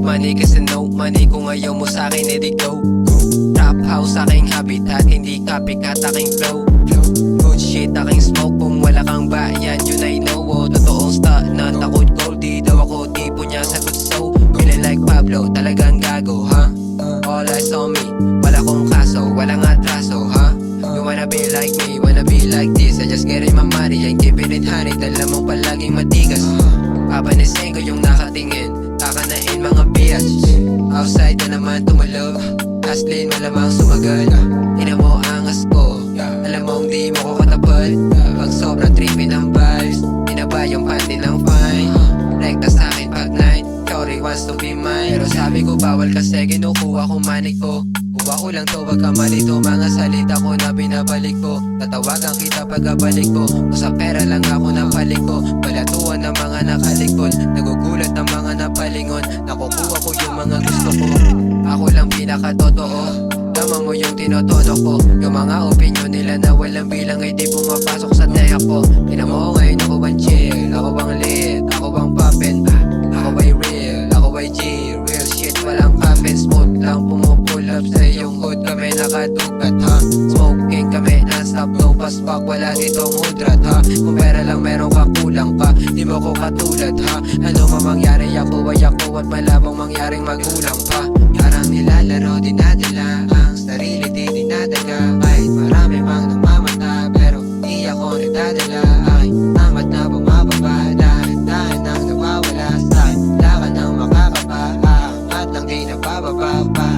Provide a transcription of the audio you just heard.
money kasi no money. Kung ayaw mo sa'kin edi go. Trap house aking habitat, hindi copycat aking flow. Good shit aking smoke, kung wala kang bayan yun I know. Totoong sta na takot goldie daw ako, tipo niya sagot so. Feeling like Pablo, talagang gago ha. All eyes on me, wala kong kaso, walang atraso ha. You wanna be like me, wanna be like this. I just getting my money, I'm keeping it honey. Dala mong palaging matigas. Papanisin ko yung nakatingin, kakanain mga bitch. Outside na naman tumalog, Aslin malamang sumagal. Ina mo angas ko, alam mong di mo ko katapal. Pag sobrang trippy ng vibes, inaba yung panty ng fine. Rekta sa'kin pag night, Cory wants to be mine. Pero sabi ko bawal kasi kinukuha ko manik ko. Kuha ko lang to, wag ka malito. Mga salita ko na binabalik ko. Tatawagan kita pagkabalik ko. Kung sa pera lang ako napalik ko. Balatuan ng mga nakalikod, nagugulat ng mga napalingon. Nakukuha ko yung mga gusto ko. Ako lang pinakatotoo, tama mo yung tinotono ko. Yung mga opinion nila na walang bilang ay di pumapasok sa tenga ko. Tingnan mo ngayon ako bang chill, ako bang lit, ako bang poppin'. Ako ba'y real, ako ba'y G, real shit walang coffin. Smooth lang pumupull up sa iyong hood, kami nakadugat ha. Smoking kami non-stop, no paspak, wala ditong hudrat ha. Kung pera lang meron ka kulang ka, di mo ko katulad ha. Ano mamangyari ako ay ako at malabang mangyaring magulang pa. Parang nilalaro, dinadala ang sarili, di dinadaga. Kahit marami mang namamata, pero di ako nagdadala. Aking amat na bumababa, dahan-dahan nang nawawala sa'kin. Lakan ng makakapa, aangat lang di nabababa pa.